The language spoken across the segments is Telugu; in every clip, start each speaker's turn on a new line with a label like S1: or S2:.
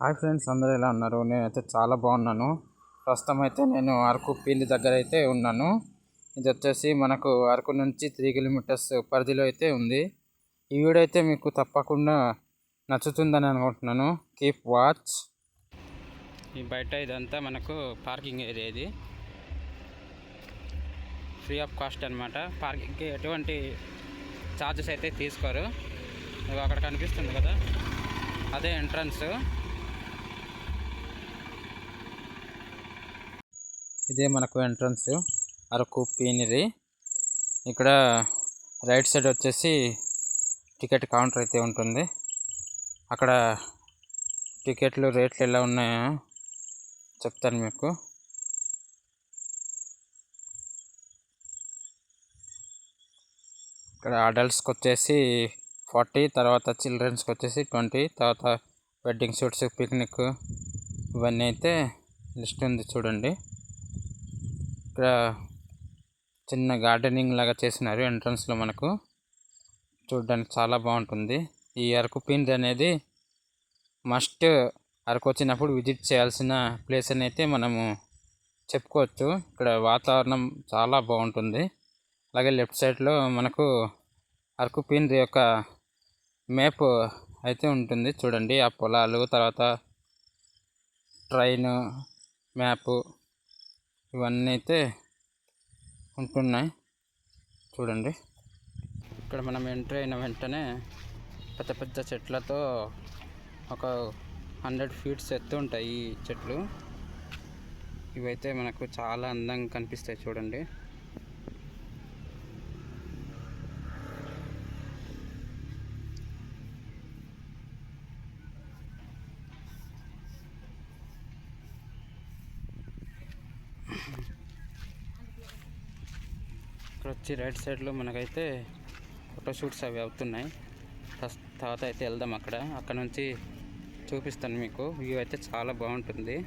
S1: హాయ్ ఫ్రెండ్స్, అందరూ ఎలా ఉన్నారు? నేనైతే చాలా బాగున్నాను. ప్రస్తుతం అయితే నేను అరకు పీలి దగ్గర అయితే ఉన్నాను. ఇది వచ్చేసి మనకు అరకు నుంచి 3 కిలోమీటర్స్ పరిధిలో అయితే ఉంది. ఈ వీడియో అయితే మీకు తప్పకుండా నచ్చుతుందని అనుకుంటున్నాను. Keep watch. ఈ బయట ఇదంతా మనకు పార్కింగ్ ఏరియా. ఇది ఫ్రీ ఆఫ్ కాస్ట్ అనమాట. పార్కింగ్కి ఎటువంటి ఛార్జెస్ అయితే తీసుకోరు. అక్కడ కనిపిస్తుంది కదా, అదే ఎంట్రన్స్. ఇదే మనకు ఎంట్రన్స్ అరకు పీనిరి. ఇక్కడ రైట్ సైడ్ వచ్చేసి టికెట్ కౌంటర్ అయితే ఉంటుంది. అక్కడ టికెట్లు రేట్లు ఎలా ఉన్నాయో చెప్తాను మీకు. ఇక్కడ అడల్ట్స్కి వచ్చేసి 40, తర్వాత చిల్డ్రన్స్కి వచ్చేసి 20, తర్వాత వెడ్డింగ్ షూట్స్, పిక్నిక్ ఇవన్నీ అయితే లిస్ట్ ఉంది చూడండి. ఇక్కడ చిన్న గార్డెనింగ్ లాగా చేసినారు ఎంట్రన్స్లో. మనకు చూడడానికి చాలా బాగుంటుంది. ఈ అరకు పీనిరి అనేది మస్ట్ అరకు వచ్చినప్పుడు విజిట్ చేయాల్సిన ప్లేస్ అని అయితే మనము చెప్పుకోవచ్చు. ఇక్కడ వాతావరణం చాలా బాగుంటుంది. అలాగే లెఫ్ట్ సైడ్లో మనకు అరకు పీనిరి యొక్క మ్యాప్ అయితే ఉంటుంది చూడండి. ఆ పొలాలు, తర్వాత ట్రైన్ మ్యాపు ఇవన్నీ అయితే ఉంటున్నాయి చూడండి. ఇక్కడ మనం ఎంట్రీ అయిన వెంటనే పెద్ద పెద్ద చెట్లతో ఒక 100 ఫీట్స్ ఎత్తు ఉంటాయి ఈ చెట్లు. ఇవైతే మనకు చాలా అందంగా కనిపిస్తాయి చూడండి. ఇక్కడ వచ్చి రైట్ సైడ్లో మనకైతే ఫోటోషూట్స్ అవి అవుతున్నాయి. తర్వాత అయితే వెళ్దాం. అక్కడ నుంచి చూపిస్తాను మీకు. వ్యూ అయితే చాలా బాగుంటుంది.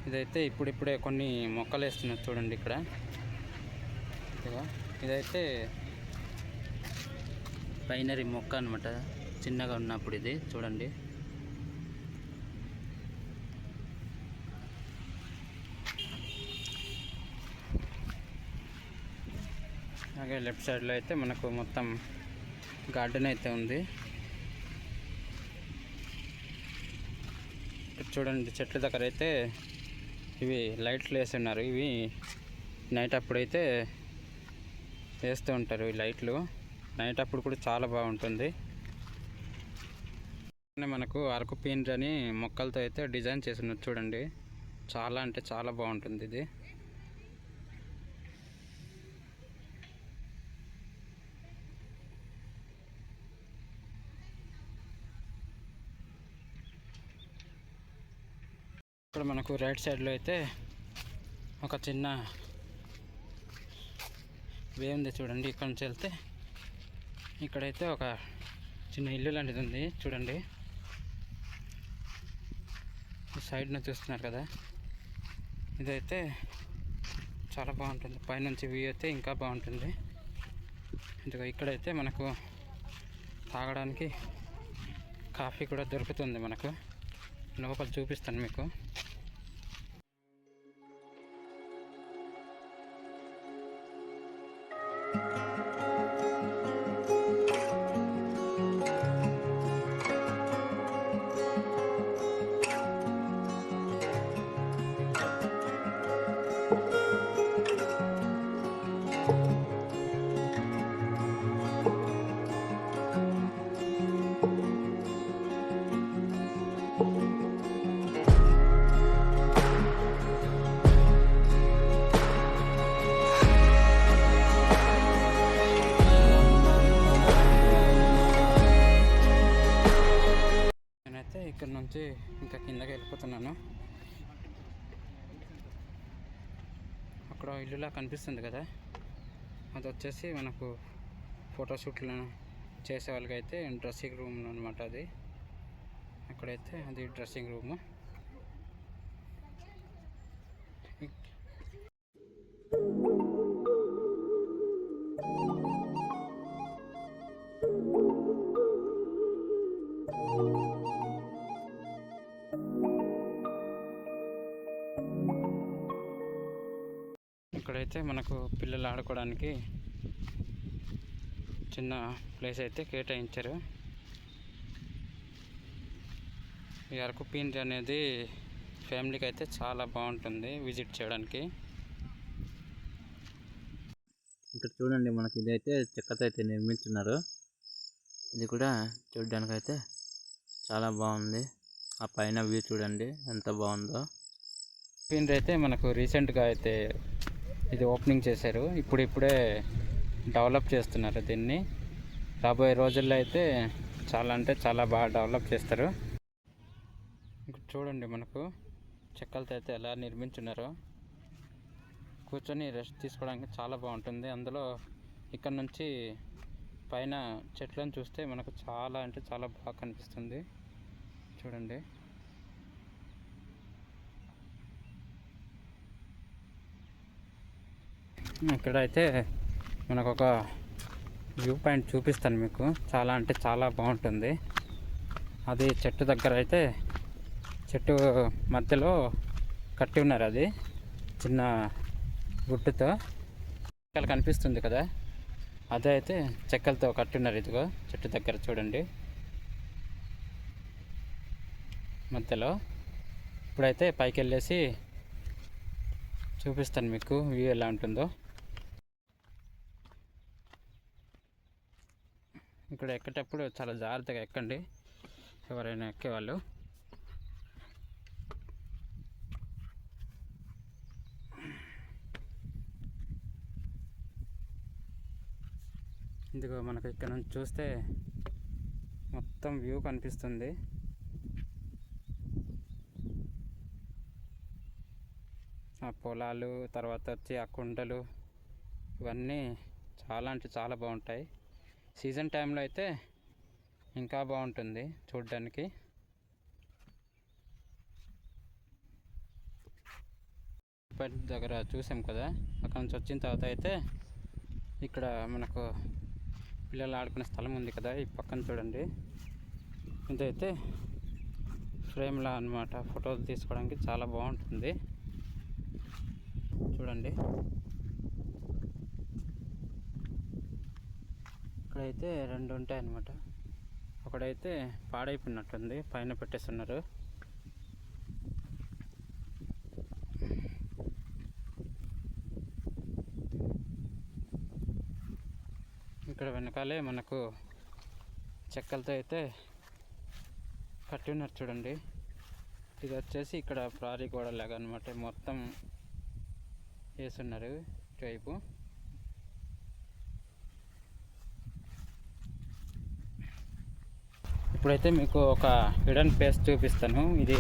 S1: ఇదైతే ఇప్పుడిప్పుడే కొన్ని మొక్కలు వేస్తున్నారు చూడండి. ఇక్కడ ఇదైతే పైనరీ మొక్క అనమాట. చిన్నగా ఉన్నప్పుడు ఇది చూడండి. అలాగే లెఫ్ట్ సైడ్లో అయితే మనకు మొత్తం గార్డెన్ అయితే ఉంది. చూడండి, చెట్ల దగ్గర అయితే ఇవి లైట్లు వేసి ఉన్నారు. ఇవి నైట్ అప్పుడైతే వేస్తూ ఉంటారు ఈ లైట్లు. నైట్ అప్పుడు కూడా చాలా బాగుంటుంది. మనకు అరకు పీనిరి అని మొక్కలతో అయితే డిజైన్ చేసి ఉన్నారు చూడండి. చాలా అంటే చాలా బాగుంటుంది ఇది. ఇక్కడ మనకు రైట్ సైడ్లో అయితే ఒక చిన్న వే ఉంది చూడండి. ఇక్కడ నుంచి వెళ్తే ఇక్కడైతే ఒక చిన్న ఇల్లు లాంటిది ఉంది చూడండి. ఈ సైడ్న చూస్తున్నారు కదా, ఇదైతే చాలా బాగుంటుంది. పైనుంచి వ్యూ అయితే ఇంకా బాగుంటుంది. ఇందులో ఇక్కడైతే మనకు తాగడానికి కాఫీ కూడా దొరుకుతుంది. మనకు లోపల చూపిస్తాను మీకు. ఇక్కడ నుంచి ఇంకా కిందకి వెళ్ళిపోతున్నాను. అక్కడ ఇల్లులా కనిపిస్తుంది కదా, అది వచ్చేసి మనకు ఫోటోషూట్లు చేసే వాళ్ళకైతే డ్రెస్సింగ్ రూమ్ అనమాట. అది అక్కడైతే అది డ్రెస్సింగ్ రూము. ఇక్కడైతే మనకు పిల్లలు ఆడుకోవడానికి చిన్న ప్లేస్ అయితే కేటాయించారు. ఈ అరకు పీండ్రి అనేది ఫ్యామిలీకి అయితే చాలా బాగుంటుంది విజిట్ చేయడానికి. ఇక్కడ చూడండి, మనకి ఇదైతే చెక్కతో అయితే నిర్మించున్నారు. ఇది కూడా చూడడానికి అయితే చాలా బాగుంది. ఆ పైన వ్యూ చూడండి ఎంత బాగుందో. పీండ్రి అయితే మనకు రీసెంట్గా అయితే ఇది ఓపెనింగ్ చేశారు. ఇప్పుడే డెవలప్ చేస్తున్నారు దీన్ని. రాబోయే రోజుల్లో అయితే చాలా అంటే చాలా బాగా డెవలప్ చేస్తారు. ఇక్కడ చూడండి, మనకు చెక్కలతో అయితే ఎలా నిర్మించున్నారో. కూర్చొని రెస్ట్ తీసుకోవడానికి చాలా బాగుంటుంది. అందులో ఇక్కడ నుంచి పైన చెట్లను చూస్తే మనకు చాలా అంటే చాలా బాగా కనిపిస్తుంది. చూడండి, ఇక్కడ అయితే మనకు ఒక వ్యూ పాయింట్ చూపిస్తాను మీకు. చాలా అంటే చాలా బాగుంటుంది. అది చెట్టు దగ్గర అయితే చెట్టు మధ్యలో కట్టి ఉన్నారు. అది చిన్న గుట్టుతో చెక్కలు కనిపిస్తుంది కదా, అదే అయితే చెక్కలతో కట్టి ఉన్నారు. ఇదిగో చెట్టు దగ్గర చూడండి మధ్యలో. ఇప్పుడైతే పైకి వెళ్ళేసి చూపిస్తాను మీకు వ్యూ ఎలా ఉంటుందో. ఇక్కడ ఎక్కేటప్పుడు చాలా జాగ్రత్తగా ఎక్కండి, ఎవరైనా ఎక్కేవాళ్ళు. ఇదిగో మనకు ఇక్కడ నుంచి చూస్తే మొత్తం వ్యూ కనిపిస్తుంది. ఆ పొలాలు, తర్వాత వచ్చి ఆ కొండలు, ఇవన్నీ చాలా అంటే చాలా బాగుంటాయి. సీజన్ టైంలో అయితే ఇంకా బాగుంటుంది చూడడానికి. దగ్గర చూసాం కదా, అక్కడ నుంచి వచ్చిన తర్వాత అయితే ఇక్కడ మనకు పిల్లలు ఆడుకునే స్థలం ఉంది కదా, ఈ పక్కన చూడండి. ఇదైతే ఫ్రేమ్లా అన్నమాట, ఫోటోలు తీసుకోవడానికి చాలా బాగుంటుంది. చూడండి, ఇక్కడైతే రెండు ఉంటాయి అన్నమాట. ఒకడైతే పాడైపోయినట్టుంది, పైన పెట్టేస్తున్నారు. ఇక్కడ వెనకాలే మనకు చెక్కలతో అయితే కట్టి ఉన్నారు చూడండి. ఇది వచ్చేసి ఇక్కడ ప్రారీ గోడ లాగా అనమాట, మొత్తం వేస్తున్నారు ఇటువైపు. ఇప్పుడైతే మీకు ఒక హిడెన్ ప్లేస్ చూపిస్తాను. ఇది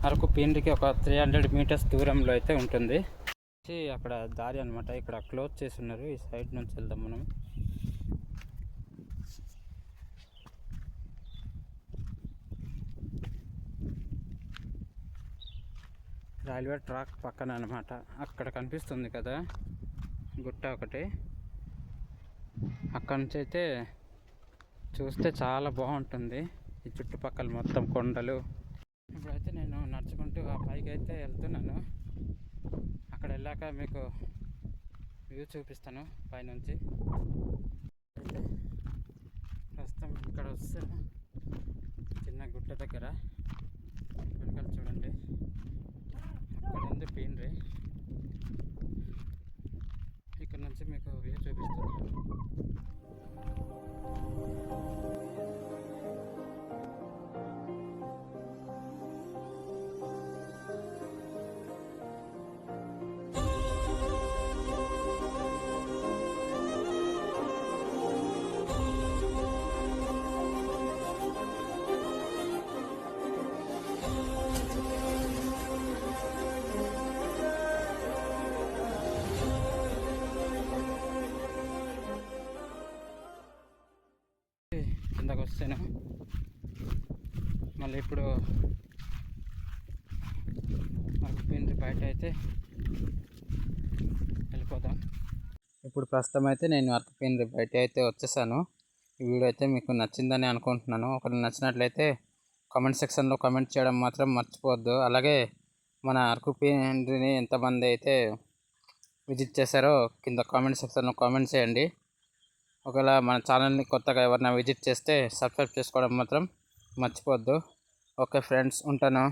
S1: అరకు పీండ్రికి ఒక 300 మీటర్స్ దూరంలో అయితే ఉంటుంది. అక్కడ దారి అనమాట, ఇక్కడ క్లోజ్ చేసి ఉన్నారు. ఈ సైడ్ నుంచి వెళ్దాం మనం. రైల్వే ట్రాక్ పక్కన అనమాట. అక్కడ కనిపిస్తుంది కదా గుట్ట ఒకటి, అక్కడ నుంచి అయితే చూస్తే చాలా బాగుంటుంది. ఈ చుట్టుపక్కల మొత్తం కొండలు. ఇప్పుడైతే నేను నడుచుకుంటూ ఆ పైకి అయితే వెళ్తున్నాను. అక్కడ వెళ్ళాక మీకు వ్యూ చూపిస్తాను పైనుంచి. అయితే ప్రస్తుతం ఇక్కడ వస్తాను, చిన్న గుట్ట దగ్గర. వెనకాల చూడండి, అక్కడ ఉంది పీండ్రి. ఇక్కడ నుంచి మీకు వ్యూ చూపిస్తాను. కిందకు వస్తాను మళ్ళీ. ఇప్పుడు అరకు పీండ్రి బయట అయితే వెళ్ళిపోదాం. ఇప్పుడు ప్రస్తుతం అయితే నేను అరకు పీండ్రి బయట అయితే వచ్చేసాను. ఈ వీడియో అయితే మీకు నచ్చిందని అనుకుంటున్నాను. ఒకవేళ నచ్చినట్లయితే కామెంట్ సెక్షన్లో కామెంట్ చేయడం మాత్రం మర్చిపోవద్దు. అలాగే మన అరకు పిఎన్డిని ఎంతమంది అయితే విజిట్ చేశారో కింద కామెంట్ సెక్షన్లో కామెంట్ చేయండి. ఒకవేళ మన ఛానల్ని కొత్తగా ఎవరైనా విజిట్ చేస్తే సబ్స్క్రైబ్ చేసుకోవడం మాత్రం మర్చిపోవద్దు. ఓకే ఫ్రెండ్స్, ఉంటాను.